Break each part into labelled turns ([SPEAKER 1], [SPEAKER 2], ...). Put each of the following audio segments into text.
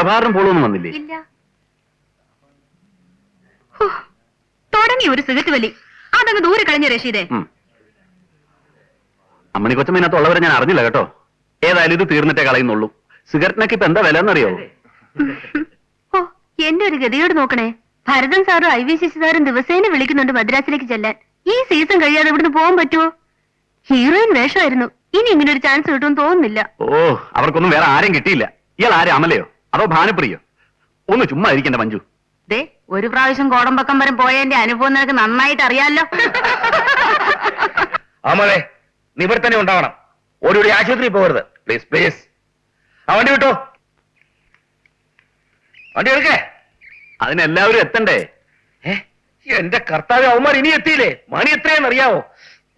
[SPEAKER 1] പ്രഭാകരൻ പോളൊന്നും വന്നില്ലേ?
[SPEAKER 2] ഇല്ല. തുടങ്ങി ഒരു സിഗരറ്റ് വലി. അതങ്ങ് ദൂരെ കളഞ്ഞ രശീദേ.
[SPEAKER 1] അമ്മണി കൊച്ചമ്മനകത്ത് ഉള്ളവരെ ഞാൻ അറിഞ്ഞില്ല കേട്ടോ. ഏതായാലും ഇത് തീർന്നിട്ടേ കളയുന്നുള്ളൂ. സിഗരറ്റിനൊക്കെ ഇപ്പൊ എന്താ വില എന്നറിയോ?
[SPEAKER 2] ഓ, എന്റെ ഒരു ഗതിയോട് നോക്കണേ. ഭരതൻ സാറും IVCC സാറും ദിവസേന വിളിക്കുന്നുണ്ട് മദ്രാസിലേക്ക് ചെല്ലാൻ. ഈ സീസൺ കഴിയാതെ ഇവിടുന്ന് പോകാൻ പറ്റുമോ? ഹീറോയിൻ വേഷമായിരുന്നു. ഇനി ഇങ്ങനെ ഒരു ചാൻസ് കിട്ടുമെന്ന് തോന്നുന്നില്ല.
[SPEAKER 1] ഓ, അവർക്കൊന്നും വേറെ ആരും കിട്ടിയില്ല. ഇയാൾ ആരും അമലയോ അതോ ഭാനുപ്രിയോ? ഒന്ന് ചുമ്മാ ഇരിക്കണ്ട മഞ്ജു.
[SPEAKER 2] ദേ, ഒരു പ്രാവശ്യം കോടമ്പക്കം വരെ പോയതിന്റെ അനുഭവം നിനക്ക് നന്നായിട്ട് അറിയാലോ.
[SPEAKER 3] അമലേ, നീ ഇവിടെ തന്നെ ഉണ്ടാവണം. ഓടി ആശുപത്രി പോകരുത് പ്ലീസ് പ്ലീസ്. ആ വണ്ടി വിട്ടോ, വണ്ടി എടുക്കേ.
[SPEAKER 1] അതിനെല്ലാവരും എത്തണ്ടേ?
[SPEAKER 3] എന്റെ കർത്താവ്, അവന്മാർ ഇനി എത്തിയില്ലേ? മണി എത്രയെന്ന് അറിയാവോ?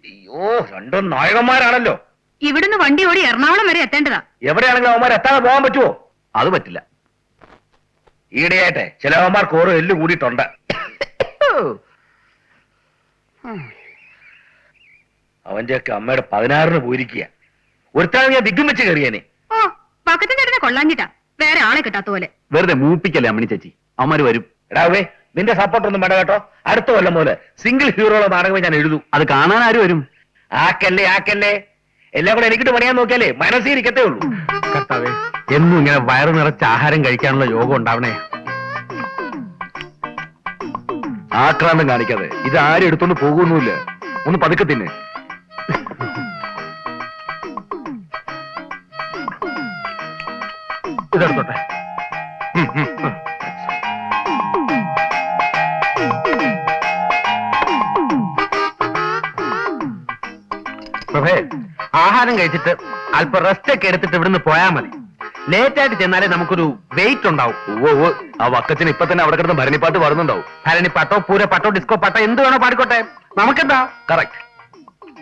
[SPEAKER 3] അയ്യോ, രണ്ടും നായകന്മാരാണല്ലോ.
[SPEAKER 2] ഇവിടുന്ന് വണ്ടി ഓടി എറണാകുളം വരെ എത്തേണ്ടതാ.
[SPEAKER 3] എവിടെയാണെങ്കിലും അവന്മാർ എത്താതെ പോകാൻ പറ്റുമോ?
[SPEAKER 1] അത് പറ്റില്ല.
[SPEAKER 3] ഈയിടെയായിട്ടെ ചില അവന്മാർക്ക് ഓരോ എല്ല് കൂടിയിട്ടുണ്ട്. അവന്റെയൊക്കെ അമ്മയുടെ 16-ന് പോയിരിക്കുക. ഒരുത്താണ് ഞാൻ ദിഗ്ഗം വെച്ച് കയറിയേനെ.
[SPEAKER 2] ഓ, പക്കത്തിന്റെ അടുത്ത് കൊള്ളാഞ്ഞിട്ടാ. വേറെ ആളെ കിട്ടാത്ത പോലെ.
[SPEAKER 1] വെറുതെ മൂപ്പിക്കല്ലേ അമ്മണി ചേച്ചി. അവന്മാര് വരും.
[SPEAKER 3] എടാവേ, നിന്റെ സപ്പോർട്ടൊന്നും വേണ്ട കേട്ടോ. അടുത്ത കൊല്ലം പോലെ സിംഗിൾ ഹീറോയുടെ നാടകമേ ഞാൻ എഴുതൂ.
[SPEAKER 1] അത് കാണാൻ ആര് വരും?
[SPEAKER 3] ആക്കല്ലേ എല്ലാം കൂടെ എനിക്കിട്ട് പണിയാൻ നോക്കിയാലേ മനസ്സിൽ ഇരിക്കത്തേ ഉള്ളൂ.
[SPEAKER 1] കർത്താവേ, എന്നും ഇങ്ങനെ വയറു നിറച്ച് ആഹാരം കഴിക്കാനുള്ള യോഗം ഉണ്ടാവണേ. ആക്രാന്തം കാണിക്കാതെ. ഇത് ആരും എടുത്തോണ്ട് പോകുന്നില്ല. ഒന്ന് പതുക്കെ തിന്നെ. ഇതെടുത്തോട്ടെ. പ്രഭേ, ആഹാരം കഴിച്ചിട്ട് അല്പം റെസ്റ്റ് ഒക്കെ എടുത്തിട്ട് ഇവിടുന്ന് പോയാൽ മതി. ലേറ്റ് ആയിട്ട് ചെന്നാലേ നമുക്കൊരു വെയിറ്റ് ഉണ്ടാവും. ഓ, ആ വക്കത്തിന് ഇപ്പൊ തന്നെ അവിടെ കിടന്ന് ഭരണിപ്പാട്ട് പാടുന്നുണ്ടാവും. ഭരണിപ്പാട്ടോ പൂരപ്പാട്ടോ ഡിസ്കോ പാട്ടോ എന്ത് വേണോ പാടിക്കോട്ടെ, നമുക്കെന്താ. കറക്റ്റ്.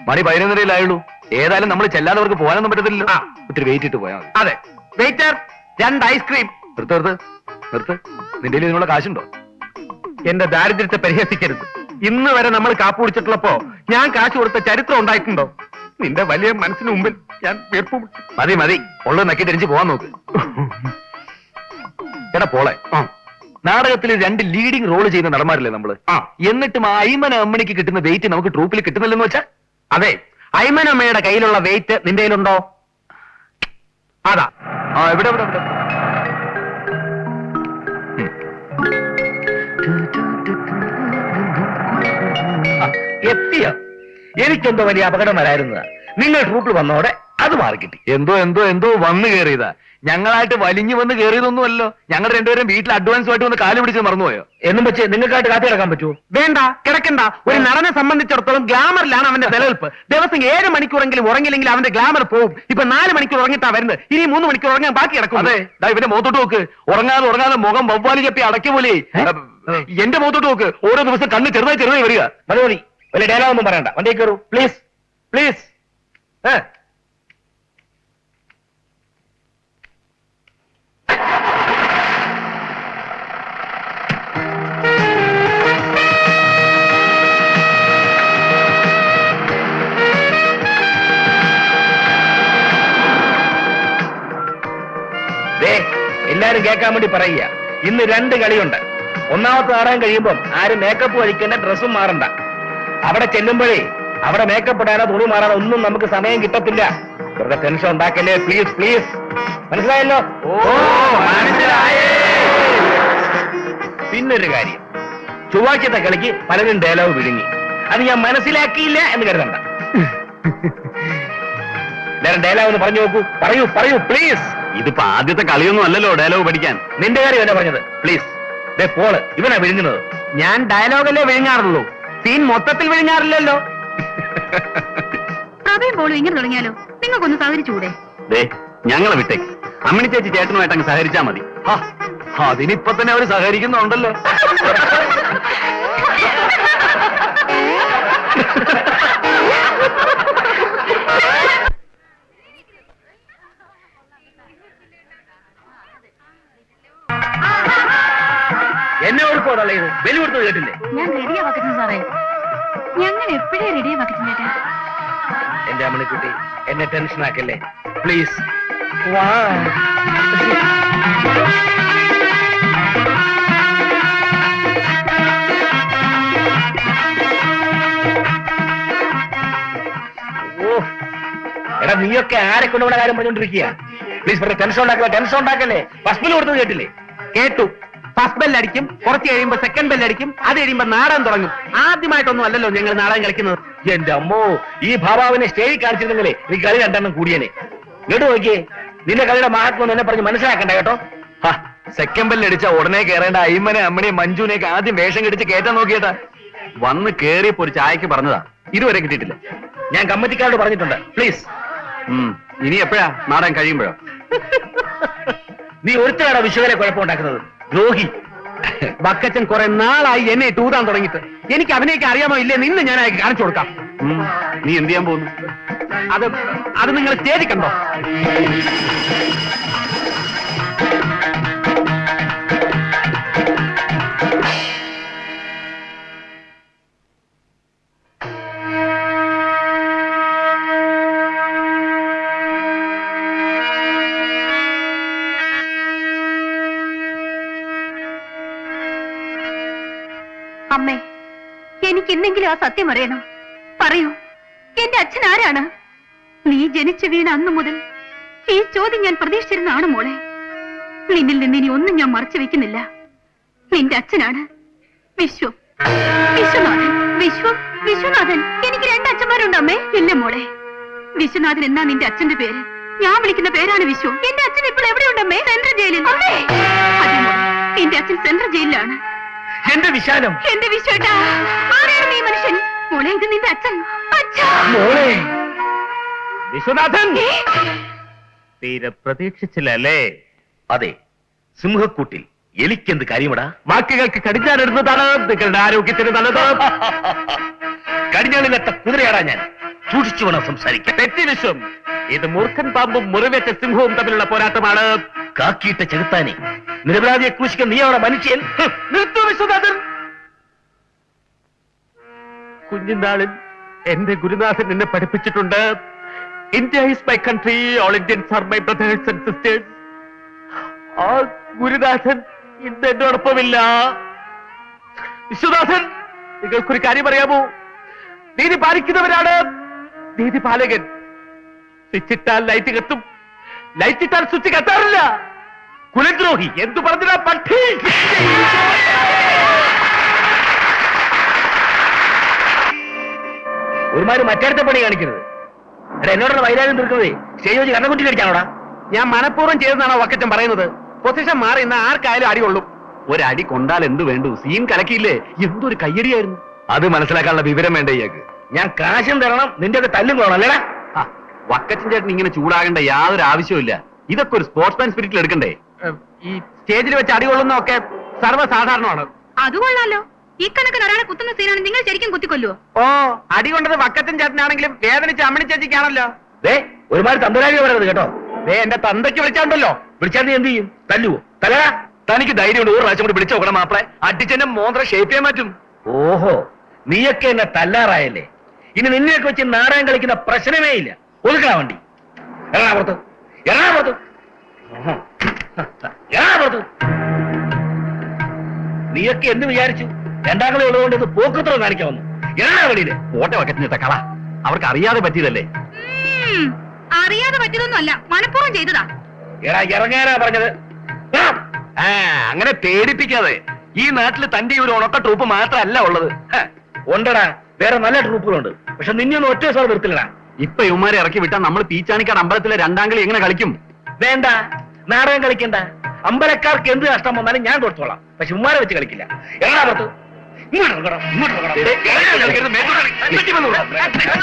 [SPEAKER 1] മണി 11:30 ഏതായാലും നമ്മൾ ചെല്ലാത്തവർക്ക് പോകാനൊന്നും പറ്റത്തില്ലല്ലോ. ഒത്തിരി വെയിറ്റ് ഇട്ട് പോയാൽ മതി. അതെ. Waiter, 2 ice cream. നിർത്ത്. നിന്റെ ഇതിനുള്ള കാശുണ്ടോ? എന്റെ ദാരിദ്ര്യത്തെ പരിഹസിക്കരുത്. ഇന്ന് വരെ നമ്മൾ കാപ്പ് കുടിച്ചിട്ടുള്ളപ്പോ ഞാൻ കാശ് കൊടുത്ത ചരിത്രം ഉണ്ടായിട്ടുണ്ടോ? നിന്റെ വലിയ മനസ്സിന് മുമ്പിൽ ഞാൻ വീർപ്പു. മതി ഉള്ളത് നക്കി തിരിച്ച് പോവാൻ നോക്ക്. എടാ പോളെ, നാടകത്തിൽ 2 ലീഡിംഗ് റോള് ചെയ്യുന്ന നടന്മാരില്ലേ നമ്മള്? എന്നിട്ടും ആ അയ്മന അമ്മണിക്ക് കിട്ടുന്ന വെയിറ്റ് നമുക്ക് ട്രൂപ്പിൽ കിട്ടുന്നില്ലെന്ന് വെച്ചാ? അതെ, അയ്മന അമ്മയുടെ കയ്യിലുള്ള വെയിറ്റ് നിന്റെ കയ്യിലുണ്ടോ? അതാ. എവിടെ
[SPEAKER 3] എത്തിയോ? എനിക്കെന്തോ വലിയ അപകടം വരായിരുന്നതാ. നിങ്ങൾ ട്രൂപ്പിൽ വന്നോടെ അത് മാറിക്കിട്ടി.
[SPEAKER 1] എന്തോ വന്നു കയറിയതാ. ഞങ്ങളായിട്ട് വലിഞ്ഞു വന്ന് കയറിയതൊന്നുമല്ലോ. ഞങ്ങൾ രണ്ടുപേരും വീട്ടിൽ അഡ്വാൻസ് ആയിട്ട് വന്ന് കാല് പിടിച്ച് മറന്നുപോയോ?
[SPEAKER 3] എന്നും വെച്ച് നിങ്ങൾക്കായിട്ട് കാത്തി കിടക്കാൻ പറ്റുമോ?
[SPEAKER 1] വേണ്ട, കിടക്കണ്ട. ഒരു നടനെ സംബന്ധിച്ചിടത്തോളം ഗ്ലാമറിലാണ് അവന്റെ നിലനിൽപ്പ്. ദിവസം 7 മണിക്കൂറെങ്കിലും ഉറങ്ങില്ലെങ്കിൽ അവന്റെ ഗ്ലാമർ പോവും. ഇപ്പൊ 4 മണിക്കൂർ ഉറങ്ങിട്ടാ വരുന്നത്. ഇനി 3 മണിക്കൂർ ഉറങ്ങാൻ ബാക്കി കിടക്കും. അതെ, ഇവന്റെ മുഖത്തോട്ട് നോക്ക്. ഉറങ്ങാതെ മുഖം വവ്വാലി ചപ്പി അടക്കിയ പോലെ. എന്റെ മുഖത്തോട്ട് നോക്ക്. ഓരോ ദിവസം കണ്ണ് ചെറുതായി വരിക.
[SPEAKER 3] മതി, വലിയ ഡയലോഗ് ഒന്നും പറയണ്ട. വണ്ടി കയറൂ പ്ലീസ്. എല്ലാരും കേൾക്കാൻ വേണ്ടി പറയുക. ഇന്ന് 2 കളിയുണ്ട്. ഒന്നാമത്തെ നാടകം കഴിയുമ്പോൾ ആരും മേക്കപ്പ് കഴിക്കേണ്ട, ഡ്രസ്സും മാറണ്ട. അവിടെ ചെല്ലുമ്പോഴേ അവിടെ മേക്കപ്പ് ഇടാനോ തുണി മാറാനോ ഒന്നും നമുക്ക് സമയം കിട്ടത്തില്ല. വെറുതെ ടെൻഷൻ ഉണ്ടാക്കല്ലേ പ്ലീസ്. മനസ്സിലായല്ലോ? പിന്നൊരു കാര്യം, ചൊവ്വാഴ്ചത്തെ കളിക്ക് പലരും ഡയലോഗ് വിഴുങ്ങി. അത് ഞാൻ മനസ്സിലാക്കിയില്ല എന്ന് കരുതണ്ട. ഡയലോഗ് ഒന്ന് പറഞ്ഞു നോക്കൂ. പറയൂ പ്ലീസ്.
[SPEAKER 1] ഇതിപ്പോ ആദ്യത്തെ കളിയൊന്നും അല്ലല്ലോ ഡയലോഗ് പഠിക്കാൻ.
[SPEAKER 3] നിന്റെ കാര്യം എന്നാ പറഞ്ഞത്? പ്ലീസ്. പോള് ഇവനാ വിഴുങ്ങുന്നത്.
[SPEAKER 1] ഞാൻ ഡയലോഗല്ലേ വിഴുങ്ങാറുള്ളൂ, സീൻ മൊത്തത്തിൽ വിഴുങ്ങാറില്ലല്ലോ.
[SPEAKER 2] പ്രഭയും പോളും ഇങ്ങനെ തുടങ്ങിയാലോ? നിങ്ങൾക്കൊന്ന് സഹകരിച്ചൂടെ?
[SPEAKER 1] ഞങ്ങളെ വിട്ടേക്ക്. അമ്മിണി ചേച്ചി ചേട്ടനുമായിട്ട് അങ്ങ് സഹകരിച്ചാ മതി. അതിനിപ്പൊ തന്നെ അവര് സഹകരിക്കുന്നുണ്ടല്ലോ.
[SPEAKER 3] എന്നെ ഓർക്കോടല്ലേ ഇത്? ബലി കൊടുത്തത് കേട്ടില്ലേ?
[SPEAKER 2] ഞാൻ റെഡിയാ വക്കറ്റിന് സാറേ. ഞങ്ങൾ എപ്പോഴേ റെഡിയാ വക്കറ്റിന് ചേട്ടാ.
[SPEAKER 3] എന്റെ അമ്മണിക്കുട്ടി, എന്നെ ടെൻഷൻ ആക്കല്ലേ പ്ലീസ്. വാ. ഓ, എടാ നീയൊക്കെ ആരെ കൊണ്ടുപോണ കാര്യം പറഞ്ഞോണ്ടിരിക്കുക? പ്ലീസ് പറഞ്ഞ ടെൻഷൻ ഉണ്ടാക്കല്ലേ. ഫസ്റ്റ് കൊടുത്തത് കേട്ടില്ലേ?
[SPEAKER 1] കേട്ടു. ഫസ്റ്റ് ബെല്ലടിക്കും, കുറച്ച് കഴിയുമ്പോ സെക്കൻഡ് ബെല്ലടിക്കും, അത് കഴിയുമ്പോ നാടകം തുടങ്ങും. ആദ്യമായിട്ടൊന്നും അല്ലല്ലോ ഞങ്ങൾ നാടകം കളിക്കുന്നത്.
[SPEAKER 3] എന്റെ അമ്മോ, ഈ ഭാവാവിനെ സ്റ്റേജിൽ കാണിച്ചിരുന്നെങ്കിലേ നീ കളി രണ്ടെണ്ണം കൂടിയനെ. കേട്ടു നോക്കിയേ, നിന്റെ കളിയുടെ മഹത്വം എന്നെ പറഞ്ഞ് മനസ്സിലാക്കണ്ട കേട്ടോ.
[SPEAKER 1] സെക്കൻഡ് ബെല്ലടിച്ച ഉടനെ കയറേണ്ട അയ്മനെ അമ്മനെയും മഞ്ജുനെയൊക്കെ ആദ്യം വേഷം കെടിച്ച് കേറ്റാൻ നോക്കിയേട്ടാ. വന്ന് കേറിയപ്പോ ഒരു ചായക്ക് പറഞ്ഞതാ, ഇതുവരെ കിട്ടിയിട്ടില്ല.
[SPEAKER 3] ഞാൻ കമ്മിറ്റിക്കാരോട് പറഞ്ഞിട്ടുണ്ട്. പ്ലീസ്.
[SPEAKER 1] ഇനി എപ്പോഴാ നാടകം കഴിയുമ്പോഴോ?
[SPEAKER 3] നീ ഒരുത്തരാണ് വിഷുവിനെ കുഴപ്പമുണ്ടാക്കുന്നത്, ദ്രോഹി.
[SPEAKER 1] ബക്കച്ചൻ കുറെ നാളായി എന്നെ തൂതാൻ തുടങ്ങിയിട്ട്. എനിക്ക് അഭിനയിക്കാൻ അറിയാമോ ഇല്ലേ നിന്ന് ഞാൻ അയക്ക് കാണിച്ചു കൊടുക്കാം. നീ എന്ത് ചെയ്യാൻ പോകുന്നു? അത് നിങ്ങൾ സ്റ്റേജിൽ കണ്ടോ?
[SPEAKER 2] അമ്മേ, എനിക്ക് ഇന്നെങ്കിലും ആ സത്യം അറിയണം. പറയൂ, എന്റെ അച്ഛൻ ആരാണ്? നീ ജനിച്ചു വീണ അന്നു മുതൽ ഈ ചോദ്യം ഞാൻ പ്രതീക്ഷിച്ചിരുന്നാണ് മോളെ. നിന്നിൽ നിന്ന് ഇനി ഒന്നും ഞാൻ മറച്ചു വെക്കുന്നില്ല. നിന്റെ അച്ഛനാണ് വിശ്വം. വിശ്വനാഥൻ. വിശ്വനാഥൻ. എനിക്ക് രണ്ട് അച്ഛന്മാരുണ്ട് അമ്മേ. ഇല്ല മോളെ, വിശ്വനാഥൻ എന്നാ നിന്റെ അച്ഛന്റെ പേര്. ഞാൻ വിളിക്കുന്ന പേരാണ് വിശ്വം. എന്റെ അച്ഛൻ ഇപ്പോൾ എവിടെയുണ്ടമ്മേ? സെൻട്രൽ ജയിലിൽ. അതെ മോളെ, നിന്റെ അച്ഛൻ സെൻട്രൽ ജയിലിലാണ്.
[SPEAKER 3] എന്റെ വിശാലം,
[SPEAKER 2] എന്റെ വിശ്വേട്ടാ, ആരാണ് നീ മനുഷ്യൻ? മോളെ, ഇത് നിന്റെ അച്ഛൻ.
[SPEAKER 3] മോളെ.
[SPEAKER 1] വിശ്വനാഥൻ, തീരെ പ്രതീക്ഷിച്ചില്ലല്ലേ?
[SPEAKER 3] അതെ, സിംഹക്കൂട്ടിൽ എലിക്കെന്ത് കാര്യമടാ?
[SPEAKER 1] വാക്കുകൾക്ക് കടിഞ്ഞാനിടുന്നതാണ് നിങ്ങളുടെ ആരോഗ്യത്തിന് നല്ലത്.
[SPEAKER 3] കടിഞ്ഞാണിനത്തെ കുതിരയാടാ ഞാൻ. സൂക്ഷിച്ചു വേണം സംസാരിക്കാൻ.
[SPEAKER 1] തെറ്റി വിശ്വം. ഇത് മൂർഖൻ പാമ്പും മുറിവേറ്റ സിംഹവും തമ്മിലുള്ള പോരാട്ടമാണ്.
[SPEAKER 3] കാക്കിയിട്ട ചെകുത്താനെ, നിരപരാധിയെ ക്രൂശിക്കാൻ നീ അവിടെ മനുഷ്യൻ.
[SPEAKER 1] നിർത്തു വിശ്വനാഥൻ. കുഞ്ഞുനാളിൽ എന്റെ ഗുരുനാഥൻ എന്നെ പഠിപ്പിച്ചിട്ടുണ്ട്. India is my country, all Indians are my brothers and sisters. ആ ഗുരുനാഥൻ ഇന്ന് എന്നോടൊപ്പമില്ല. വിശ്വനാഥൻ, നിങ്ങൾക്കൊരു കാര്യം അറിയാമോ? നീതി പാലിക്കുന്നവരാണ് നീതി പാലകൻ. സ്വിച്ച് ഇട്ടാൽ ലൈറ്റ് കത്തും, ലൈറ്റ് ഇട്ടാൽ സ്വിച്ച് കത്താറില്ല. കുലദ്രോഹി എന്തു പറഞ്ഞാ പട്ടി.
[SPEAKER 3] ഒരുമാതിരി മറ്റേടത്തെ പണി കാണിക്കരുത്. എന്നോടുള്ള വൈരാഗ്യം തീർക്കുന്നതേ സ്റ്റേജ് വെച്ച് കണ്ണക്കുറ്റി കടിക്കാനോടാ?
[SPEAKER 1] ഞാൻ മനഃപൂർവ്വം ചെയ്തെന്നാണോ വക്കച്ചൻ പറയുന്നത്? പൊസിഷൻ മാറി ഇന്ന് ആർക്കായാലും അടി കൊള്ളും. ഒരടി കൊണ്ടാൽ എന്ത് വേണ്ടു? സീൻ കലക്കിയില്ലേ? എന്തൊരു കയ്യടിയായിരുന്നു. അത് മനസ്സിലാക്കാനുള്ള വിവരം വേണ്ട ഇയാൾക്ക്.
[SPEAKER 3] ഞാൻ കാശും തരണം, നിന്റെ ഒക്കെ തല്ലും കൊള്ളണം അല്ലേടാ?
[SPEAKER 1] വക്കച്ചൻ ചേട്ടൻ ഇങ്ങനെ ചൂടാകേണ്ട യാതൊരു ആവശ്യമില്ല. ഇതൊക്കെ ഒരു സ്പോർട്സ്മാൻ സ്പിരിറ്റിൽ എടുക്കണ്ടേ? ഈ സ്റ്റേജിൽ വെച്ച് അടി കൊള്ളുന്നതൊക്കെ സർവ്വസാധാരണമാണ്.
[SPEAKER 2] അത് കൊള്ളാലോ. ഈ കണക്കിന് ഒരാളെ കുത്തുന്ന സീനാണ് നിങ്ങൾ ശരിക്കും കുത്തിക്കൊല്ലുവോ?
[SPEAKER 1] ഓ, അടി കൊണ്ടത് വക്കച്ചൻ ചേട്ടനാണെങ്കിലും വേദനിച്ച് അമ്മണി ചേച്ചിക്കാണല്ലോ.
[SPEAKER 3] ഒരുമാതിരി തമ്പുരാലി പറയുന്നത് കേട്ടോ.
[SPEAKER 1] എന്റെ തന്തയ്ക്ക് വിളിച്ചാണ്ടല്ലോ.
[SPEAKER 3] വിളിച്ചാൽ നീ എന്ത് ചെയ്യും? തല്ലുവോ? തലടാ.
[SPEAKER 1] തനിക്ക് ധൈര്യമുണ്ട് ഒരു പ്രാവശ്യം കൂടി വിളിച്ചു നോക്കണം മാപ്പിളെ. അടിച്ചെന്നെ മോന്ത്ര ഷേപ്പ് ചെയ്യാൻ പറ്റും.
[SPEAKER 3] ഓഹോ, നീയൊക്കെ എന്നെ തല്ലാറായല്ലേ? ഇനി നിന്നെയൊക്കെ വെച്ച് നാടകം കളിക്കുന്ന പ്രശ്നമേ ഇല്ല. ഒതുക്കണ വണ്ടി. എറണാകുളത്ത് എറണാകുളത്ത് എറണാകുളത്ത്. നീയൊക്കെ എന്ത് വിചാരിച്ചു? രണ്ടാം കളി ഉള്ളതുകൊണ്ട് ഇത് പോക്കൃത്രം കാണിക്കാൻ വന്നു. എറണാകുളിയില്
[SPEAKER 1] ഓട്ടെ വക്കറ്റിന്റെ കള. അവർക്ക് അറിയാതെ പറ്റിയതല്ലേ?
[SPEAKER 2] അറിയാതെ പറ്റിയതൊന്നും അല്ല, മനഃപൂർവ്വം ചെയ്തതാ.
[SPEAKER 3] എടാ, ഇറങ്ങാനാ പറഞ്ഞത്.
[SPEAKER 1] അങ്ങനെ പേടിപ്പിക്കാതെ. ഈ നാട്ടിൽ തന്റെ ഒരു ഉണക്ക ട്രൂപ്പ് മാത്രമല്ല ഉള്ളത്.
[SPEAKER 3] ഉണ്ടടാ, വേറെ നല്ല ട്രൂപ്പുകളുണ്ട്. പക്ഷെ നിന്നെയൊന്നും ഒറ്റ ദിവസം നിർത്തില്ലടാ.
[SPEAKER 1] ഇപ്പൊ ഇവന്മാരെ ഇറക്കി വിട്ടാൽ നമ്മൾ പീച്ചാനിക്കാട് അമ്പലത്തിലെ രണ്ടാം കളി എങ്ങനെ കളിക്കും?
[SPEAKER 3] വേണ്ട, നാടകം കളിക്കണ്ട. അമ്പലക്കാർക്ക് എന്ത് നഷ്ടം വന്നാലും ഞാൻ കൊടുത്തോളാം. പക്ഷെ ഉമ്മാരെ വെച്ച് കളിക്കില്ല. എറണാകുളത്ത്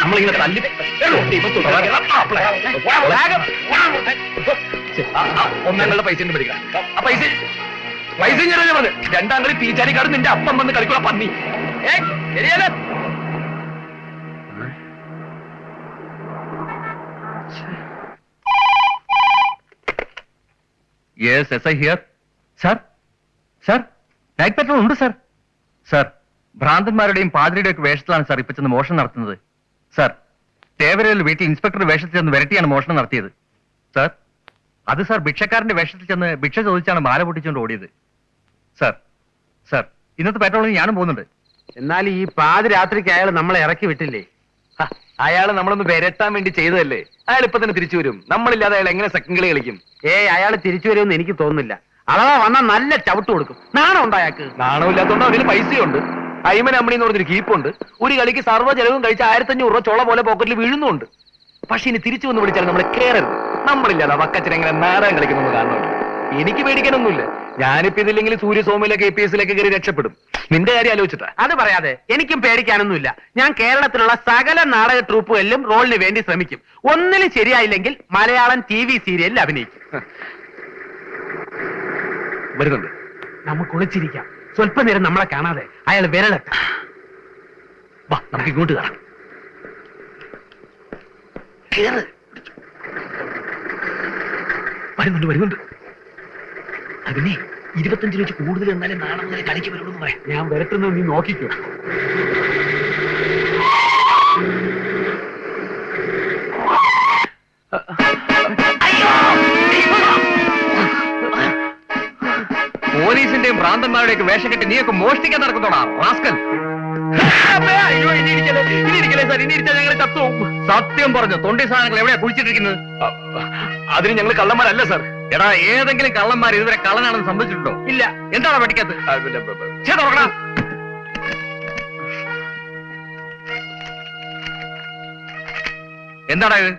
[SPEAKER 1] നമ്മളിങ്ങനെ തല്ലി ഒന്നാങ്ങളുടെ പൈസ പിടിക്കാം. ആ പൈസ ഞാൻ പറഞ്ഞു. രണ്ടാം കളി പീച്ചാനിക്കാട് നിന്റെ അപ്പം വന്ന് കളിക്കുള്ള പന്നി. ശരിയല്ല. Yes, SI here. Sir? Sir? Night petrol ഉണ്ട് സർ. സർ, ഭ്രാന്തന്മാരുടെയും പാതിരിയുടെയൊക്കെ വേഷത്തിലാണ് സാർ ഇപ്പൊ ചെന്ന് മോഷണം നടത്തുന്നത്. സർ, തേവരയിൽ വീട്ടിൽ ഇൻസ്പെക്ടർ വേഷത്തിൽ ചെന്ന് വരട്ടിയാണ് മോഷണം നടത്തിയത്. സർ, അത് സാർ ഭിക്ഷക്കാരന്റെ വേഷത്തിൽ ചെന്ന് ഭിക്ഷ ചോദിച്ചാണ് മാല പൊട്ടിച്ചുകൊണ്ട് ഓടിയത്. സാർ സാർ ഇന്നത്തെ പെട്രോളിന് ഞാനും പോകുന്നുണ്ട്.
[SPEAKER 4] എന്നാൽ ഈ പാതിരാത്രിക്ക് അയാൾ നമ്മളെ ഇറക്കി വിട്ടില്ലേ?
[SPEAKER 1] അയാള് നമ്മളൊന്ന് വരട്ടാൻ വേണ്ടി ചെയ്തതല്ലേ. അയാൾ ഇപ്പൊ തന്നെ തിരിച്ചു വരും. നമ്മളില്ലാതെ അയാൾ എങ്ങനെ സെക്കൻഡ് കളി കളിക്കും?
[SPEAKER 4] അയാൾ തിരിച്ചു വരുമെന്ന് എനിക്ക് തോന്നുന്നില്ല. അഥവാ വന്നാൽ നല്ല ചവിട്ട് കൊടുക്കും. നാണം ഉണ്ടോ അയാൾക്ക്?
[SPEAKER 1] നാണമില്ലാത്തോണ്ട് അതിൽ പൈസയുണ്ട്. അയ്മൻ അമ്മണി എന്ന് പറഞ്ഞൊരു കീപ്പുണ്ട്. ഒരു കളിക്ക് സർവ്വ ചെലവും കഴിച്ച് 1500 രൂപ ചൊള പോലെ പോക്കറ്റിൽ വീഴുന്നുണ്ട്. പക്ഷെ ഇനി തിരിച്ചു വന്ന് വിളിച്ചാൽ നമ്മളെ കേറരുത്. നമ്മളില്ലാതെ വക്കച്ചൻ എങ്ങനെ നാടകം കളിക്കുമെന്ന് കാണുന്നുണ്ട്. എനിക്ക് പേടിക്കാനൊന്നുമില്ല. ഞാനിപ്പോ ഇതില്ലെങ്കിൽ സൂര്യസോമിലൊക്കെ APS-ലേക്ക് കയറി രക്ഷപ്പെടും. നിന്റെ കാര്യം ആലോചിച്ചിട്ടാ.
[SPEAKER 4] അത് പറയാതെ എനിക്കും പേടിക്കാനൊന്നുമില്ല. ഞാൻ കേരളത്തിലുള്ള സകല നാടക ട്രൂപ്പുകളിലും റോളിന് വേണ്ടി ശ്രമിക്കും. ഒന്നിലും ശരിയായില്ലെങ്കിൽ മലയാളം TV സീരിയലിൽ അഭിനയിക്കും.
[SPEAKER 1] വരുന്നുണ്ട്.
[SPEAKER 4] നമുക്ക് ഒളിച്ചിരിക്കാം. സ്വല്പനേരം നമ്മളെ കാണാതെ അയാൾ വിരലട്ട.
[SPEAKER 1] വാ, നമുക്ക് ഇങ്ങോട്ട് കാണാം. വരുന്നുണ്ട് വരുന്നുണ്ട്. അതിനെ 25 രൂപ കൂടുതൽ എന്നാലും നാളെ മുതൽ കളിക്ക് വരുള്ളൂ പറയാം.
[SPEAKER 4] ഞാൻ വരട്ടുന്നത് നീ നോക്കിക്കോ.
[SPEAKER 1] പോലീസിന്റെയും ഭ്രാന്തന്മാരുടെയൊക്കെ വേഷം കെട്ടി നീയൊക്കെ മോഷ്ടിക്കാൻ നടക്കുന്നോടാ റാസ്കൽ. സത്യം പറഞ്ഞു. തൊണ്ടി സാധനങ്ങൾ എവിടെയാ കുഴിച്ചിട്ടിരിക്കുന്നത്? അതിന് ഞങ്ങൾ കള്ളന്മാരല്ല സാർ. എടാ, ഏതെങ്കിലും കള്ളന്മാർ ഇതുവരെ കള്ളനാണെന്ന് സംഭവിച്ചിട്ടുണ്ടോ? ഇല്ല. എന്താണ് പഠിക്കാത്തത്? എന്താണ് ഇത്?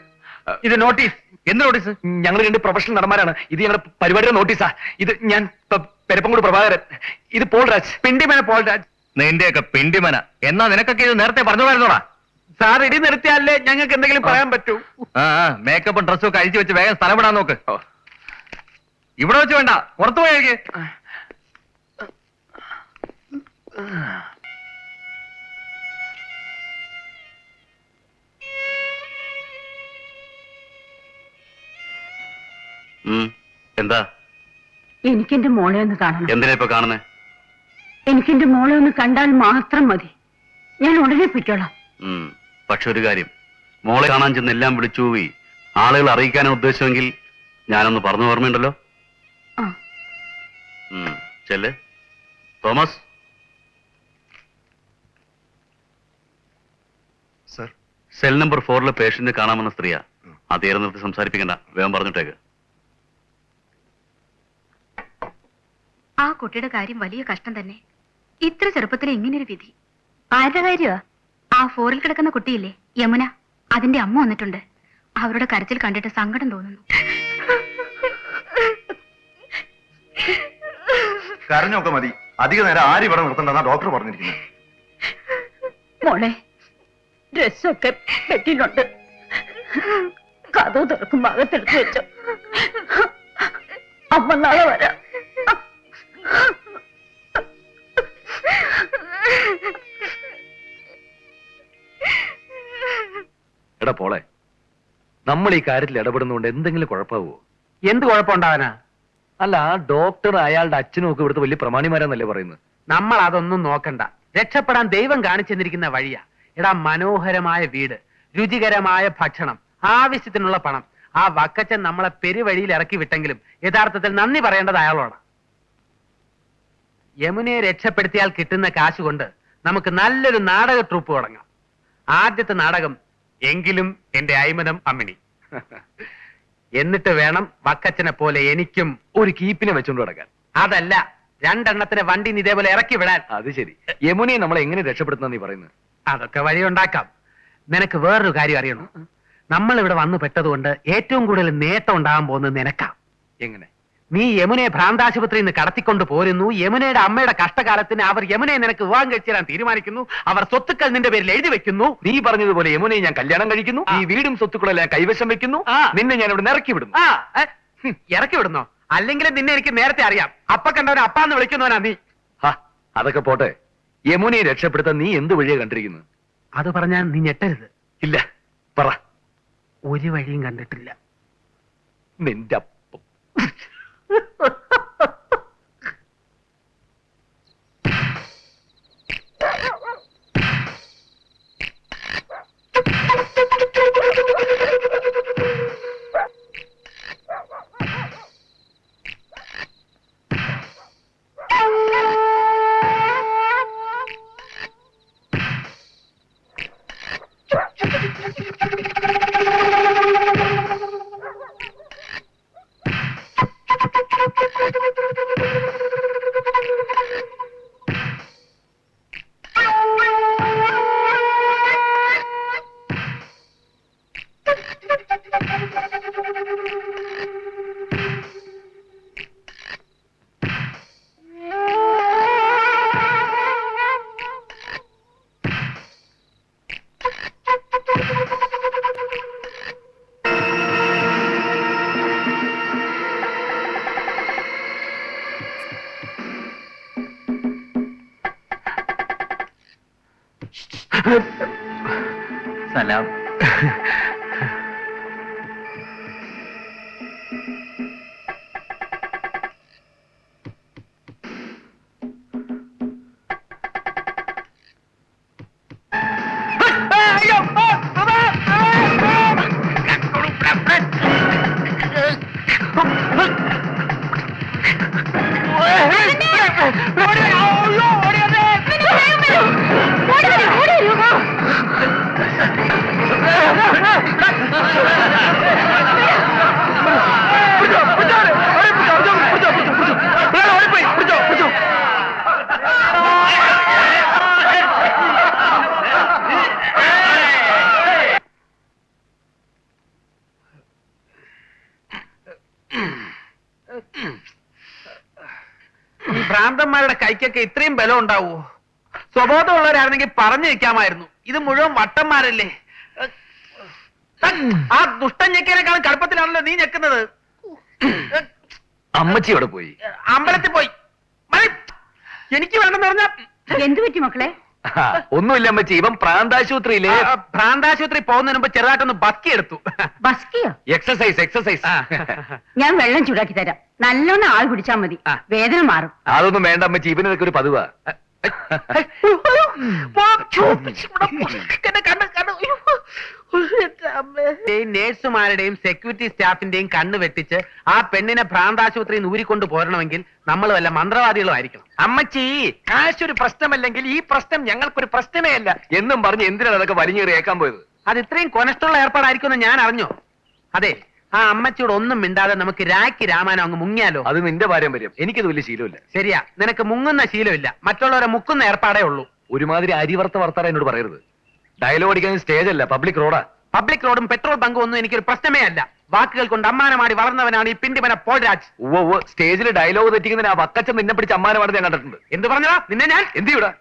[SPEAKER 1] ഇത് നോട്ടീസ്. എന്ത് നോട്ടീസ്? ഞങ്ങൾ 2 പ്രൊഫഷണൽ നടന്മാരാണ്. ഇത് ഞങ്ങളുടെ പരിപാടിയുടെ നോട്ടീസാ. ഇത് ഞാൻ പെരപ്പംകൂട് പ്രഭാകരൻ. ഇത് പോൾരാജ്. പിണ്ടിമന പോൾരാജ്. നിന്റെയൊക്കെ പിണ്ടിമന. എന്നാ നിനക്കൊക്കെ ഇത് നേരത്തെ പറഞ്ഞുമായിരുന്നോടാ?
[SPEAKER 4] സാർ ഇടി നിർത്തിയാലേ ഞങ്ങൾക്ക് എന്തെങ്കിലും പറയാൻ പറ്റൂ.
[SPEAKER 1] മേക്കപ്പും ഡ്രസ്സും ഒക്കെ അഴിച്ചു വെച്ച് വേഗം സ്ഥലം വിടാൻ നോക്ക്. ഇവിടെ വെച്ച് വേണ്ട, പുറത്തു പോയേക്ക്. എന്താ?
[SPEAKER 5] എനിക്കെന്റെ മോളെ ഒന്ന് കാണണം.
[SPEAKER 1] എന്തിനാ ഇപ്പൊ കാണുന്നേ?
[SPEAKER 5] എനിക്കെന്റെ മോളെ ഒന്ന് കണ്ടാൽ മാത്രം മതി. ഞാൻ ഉടനെ പൊയ്ക്കോളാം.
[SPEAKER 1] പക്ഷെ ഒരു കാര്യം, മോളെ കാണാൻ ചെന്ന് എല്ലാം വിളിച്ചു പോയി ആളുകൾ അറിയിക്കാനാണ് ഉദ്ദേശമെങ്കിൽ ഞാനൊന്ന് പറഞ്ഞു ഓർമ്മയുണ്ടല്ലോ. ചെല്ല്. Thomas.
[SPEAKER 6] Sir,
[SPEAKER 1] cell number 4 patient കാണാമെന്ന സ്ത്രീയാ. ആ തീരെ നിർത്തി സംസാരിപ്പിക്കണ്ട, വേഗം പറഞ്ഞിട്ടേക്ക്.
[SPEAKER 2] ആ കുട്ടിയുടെ കാര്യം വലിയ കഷ്ടം തന്നെ. ഇത്ര ചെറുപ്പത്തിൽ ഇങ്ങനൊരു വിധി. ആരുടെ കാര്യമാ? ആ 4-ൽ കിടക്കുന്ന കുട്ടിയില്ലേ, യമുന. അതിന്റെ അമ്മ വന്നിട്ടുണ്ട്. അവരുടെ കരച്ചിൽ കണ്ടിട്ട് സങ്കടം തോന്നുന്നു.
[SPEAKER 6] കരഞ്ഞൊക്കെ മതി. അധിക നേരം ആരും ഇവിടെ നിർത്തണ്ടെന്നാ ഡോക്ടർ പറഞ്ഞിരിക്കുന്നത്.
[SPEAKER 5] മോളെ, ഡ്രസ്സൊക്കെ പെട്ടിയിലുണ്ട്. കഥ തുറക്കും ഭാഗത്തെടുത്ത് വെച്ചോ. അമ്മ നാളെ വരാം.
[SPEAKER 1] എടാ പോളെ, നമ്മൾ ഈ കാര്യത്തിൽ ഇടപെടുന്നതുകൊണ്ട് എന്തെങ്കിലും കുഴപ്പമാവോ?
[SPEAKER 4] എന്ത് കുഴപ്പമുണ്ടാവാനാ?
[SPEAKER 1] അല്ല, ആ ഡോക്ടർ അയാളുടെ അച്ഛനും ഒക്കെ ഇവിടുത്തെ വലിയ പ്രമാണിമാരാന്നല്ലേ പറയുന്നത്.
[SPEAKER 4] നമ്മൾ അതൊന്നും നോക്കണ്ട. രക്ഷപ്പെടാൻ ദൈവം കാണിച്ചെന്നിരിക്കുന്ന വഴിയാ. എടാ, മനോഹരമായ വീട്, രുചികരമായ ഭക്ഷണം, ആവശ്യത്തിനുള്ള പണം. ആ വക്കച്ചൻ നമ്മളെ പെരുവഴിയിൽ ഇറക്കി വിട്ടെങ്കിലും യഥാർത്ഥത്തിൽ നന്ദി പറയേണ്ടത് അയാളോടാ. യമുനയെ രക്ഷപ്പെടുത്തിയാൽ കിട്ടുന്ന കാശ് കൊണ്ട് നമുക്ക് നല്ലൊരു നാടക ട്രൂപ്പ് തുടങ്ങാം. ആദ്യത്തെ നാടകം എങ്കിലും എന്റെ അയ്മനം അമ്മിണി. എന്നിട്ട് വേണം വക്കച്ചനെ പോലെ എനിക്കും
[SPEAKER 1] ഒരു കീപ്പിനെ വെച്ചോണ്ട് കിടക്കാൻ.
[SPEAKER 4] അതല്ല, 2 എണ്ണത്തിന് വണ്ടി ഇതേപോലെ ഇറക്കി വിടാൻ.
[SPEAKER 1] അത് ശരി. യമുനയെ നമ്മളെ എങ്ങനെ രക്ഷപ്പെടുത്തുന്ന നീ പറയുന്നത്?
[SPEAKER 4] അതൊക്കെ വഴിയുണ്ടാക്കാം. നിനക്ക് വേറൊരു കാര്യം അറിയണം. നമ്മൾ ഇവിടെ വന്നു പെട്ടതുകൊണ്ട് ഏറ്റവും കൂടുതൽ നേട്ടം ഉണ്ടാകാൻ പോകുന്നത് നിനക്കാ.
[SPEAKER 1] എങ്ങനെ?
[SPEAKER 4] നീ യമുനയെ ഭ്രാന്താശുപത്രിയിൽ നിന്ന് കടത്തിക്കൊണ്ട് പോരുന്നു. യമുനയുടെ അമ്മയുടെ കഷ്ടകാലത്തിന് അവർ യമുനയെ നിനക്ക് വിവാഹം കഴിച്ചു തരാൻ തീരുമാനിക്കുന്നു. അവർ സ്വത്തുക്കൾ നിന്റെ പേരിൽ എഴുതി വെക്കുന്നു.
[SPEAKER 1] നീ പറഞ്ഞതുപോലെ യമുനയെ ഞാൻ കല്യാണം കഴിക്കുന്നു. ഈ വീടും സ്വത്തുക്കളെല്ലാം കൈവശം വെക്കുന്നു. നിന്നെ ഞാൻ ഇവിടെ ഇറക്കി വിടുന്നു.
[SPEAKER 4] ഇറക്കി വിടുന്നോ? അല്ലെങ്കിൽ നിന്നെ എനിക്ക് നേരത്തെ അറിയാം. അപ്പ കണ്ടവനെ അപ്പാന്ന് വിളിക്കുന്നവനാ നീ.
[SPEAKER 1] അതൊക്കെ പോട്ടെ. യമുനയെ രക്ഷപ്പെടുത്താൻ നീ എന്ത് വഴിയാ കണ്ടിരിക്കുന്നത്?
[SPEAKER 4] അത് പറഞ്ഞാൽ നീ ഞെട്ടരുത്.
[SPEAKER 1] ഇല്ല, പറ.
[SPEAKER 4] ഒരു വഴിയും കണ്ടിട്ടില്ല.
[SPEAKER 1] നിന്റെ അപ്പം. സലാം.
[SPEAKER 4] ഈ ഭ്രാന്തന്മാരുടെ കൈക്കൊക്കെ ഇത്രയും ബലം ഉണ്ടാവോ? സ്വബോധമുള്ളവരായിരുന്നെങ്കിൽ പറഞ്ഞു വെക്കാമായിരുന്നു. ഇത് മുഴുവൻ വട്ടന്മാരല്ലേ. ആ ദുഷ്ടൻ ഞെക്കിനേക്കാളും കടുപ്പത്തിലാണല്ലോ നീ ഞെക്കുന്നത്.
[SPEAKER 1] അമ്മച്ചി അവിടെ പോയി.
[SPEAKER 4] അമ്പലത്തിൽ പോയി. മതി. എനിക്ക് വേണമെന്ന് പറഞ്ഞ
[SPEAKER 5] എന്തു പറ്റി മക്കളെ?
[SPEAKER 1] ഒന്നുമില്ല അമ്മച്ചി, ഇവൻ പ്രാന്താശുപത്രിയില്
[SPEAKER 4] ഭ്രാന്താശുപത്രി പോകുന്നതിന് മുമ്പ് ചെറുതായിട്ടൊന്ന് ബക്കി എടുത്തു.
[SPEAKER 5] ബസ്കിയോ?
[SPEAKER 1] എക്സസൈസ്.
[SPEAKER 5] ഞാൻ വെള്ളം ചൂടാക്കി തരാം. നല്ലോണം ആൾ പിടിച്ചാ മതി, വേദന മാറും.
[SPEAKER 1] അതൊന്നും വേണ്ട അമ്മച്ചി, ഇവനൊക്കെ ഒരു പതിവാ.
[SPEAKER 4] നേഴ്സുമാരുടെയും സെക്യൂരിറ്റി സ്റ്റാഫിന്റെയും കണ്ണ് വെട്ടിച്ച് ആ പെണ്ണിനെ ഭ്രാന്താശുപത്രിയിൽ നിന്ന് ഊരിക്കൊണ്ട് പോരണമങ്കിൽ നമ്മൾ വല്ല മന്ത്രവാദികളും ആയിരിക്കണം.
[SPEAKER 1] അമ്മച്ചി, കാശൊരു പ്രശ്നമല്ലെങ്കിൽ ഈ പ്രശ്നം ഞങ്ങൾക്കൊരു പ്രശ്നമേ അല്ല എന്നും പറഞ്ഞ് എന്തിനാണ് അതൊക്കെ വലിഞ്ഞേറി ഏക്കാൻ പോയത്?
[SPEAKER 4] അത് ഇത്രയും കൊനഷ്ടമുള്ള ഏർപ്പാടായിരിക്കുമെന്ന് ഞാൻ അറിഞ്ഞോ? അതെ, ആ അമ്മച്ചിയോട് ഒന്നും മിണ്ടാതെ നമുക്ക് രാഖി രാമായണം അങ്ങ് മുങ്ങിയാലോ?
[SPEAKER 1] അത് നിന്റെ പാരമ്പര്യം, എനിക്കത് വലിയ ശീലമില്ല.
[SPEAKER 4] ശരിയാ, നിനക്ക് മുങ്ങുന്ന ശീലമില്ല, മറ്റുള്ളവരെ മുക്കുന്ന ഏർപ്പാടേ ഉള്ളൂ.
[SPEAKER 1] ഒരുമാതിരി അരിവർത്ത വർത്താറ എന്നോട് പറയരുത്. ഡയലോഗ് അടിക്കാൻ സ്റ്റേജ് അല്ല, പബ്ലിക് റോഡാ.
[SPEAKER 4] പബ്ലിക് റോഡും പെട്രോൾ ബങ്കും ഒന്നും എനിക്കൊരു പ്രശ്നമേ അല്ല. വാക്കുകൾ കൊണ്ട് അമ്മാനമാടി വളർന്നവനാണ് ഈ പിണ്ടിമന പോൾരാജ്.
[SPEAKER 1] ഉവ്വ് സ്റ്റേജിൽ ഡയലോഗ് തെറ്റിക്കുന്നതിന് ആ വക്കച്ചൻ നിന്നെ പിടിച്ച് അമ്മാനമാണെന്ന് ഞാൻ കണ്ടിട്ടുണ്ട്.
[SPEAKER 4] എന്ത് പറഞ്ഞതാ നിന്നെ ഞാൻ?
[SPEAKER 1] എന്ത് ഇവിടെ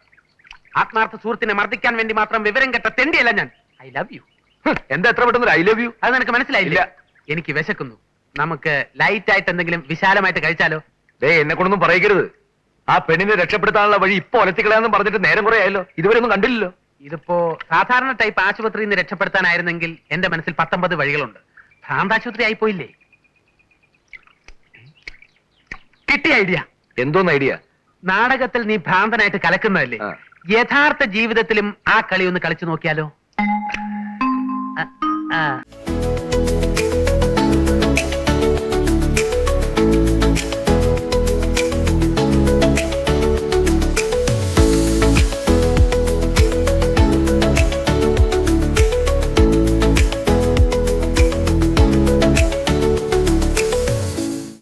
[SPEAKER 4] ആത്മാർത്ഥ സുഹൃത്തിനെ മർദ്ദിക്കാൻ വേണ്ടി മാത്രം വിവരം കെട്ട തെണ്ടിയല്ല ഞാൻ. I love you.
[SPEAKER 1] എന്താ എത്ര പെട്ടെന്ന് ഐ ലവ് യു?
[SPEAKER 4] അത് നിനക്ക് മനസ്സിലായില്ല? എനിക്ക് വിശക്കുന്നു. നമുക്ക് ലൈറ്റ് ആയിട്ട് എന്തെങ്കിലും വിശാലമായിട്ട് കഴിച്ചാലോ?
[SPEAKER 1] എന്നെ കൊണ്ടൊന്നും പറയരുത്. ആ പെണ്ണിനെ രക്ഷപ്പെടുത്താനുള്ള വഴി ഇപ്പൊ ഒലത്തിക്കളയാന്ന് പറഞ്ഞിട്ട് നേരം കുറെ ആയല്ലോ, ഇതുവരെ ഒന്നും കണ്ടില്ലല്ലോ.
[SPEAKER 4] ഇതിപ്പോ സാധാരണ ടൈപ്പ് ആശുപത്രിയിൽ നിന്ന് രക്ഷപ്പെടുത്താനായിരുന്നെങ്കിൽ എന്റെ മനസ്സിൽ 19 വഴികളുണ്ട്. ഭ്രാന്താശുപത്രി ആയിപ്പോയില്ലേ? കിട്ടിയ ഐഡിയ.
[SPEAKER 1] എന്തോന്ന് ഐഡിയ?
[SPEAKER 4] നാടകത്തിൽ നീ ഭ്രാന്തനായിട്ട് കലക്കുന്നതല്ലേ,
[SPEAKER 1] ആ.
[SPEAKER 4] യഥാർത്ഥ ജീവിതത്തിലും ആ കളി ഒന്ന് കളിച്ചു നോക്കിയാലോ?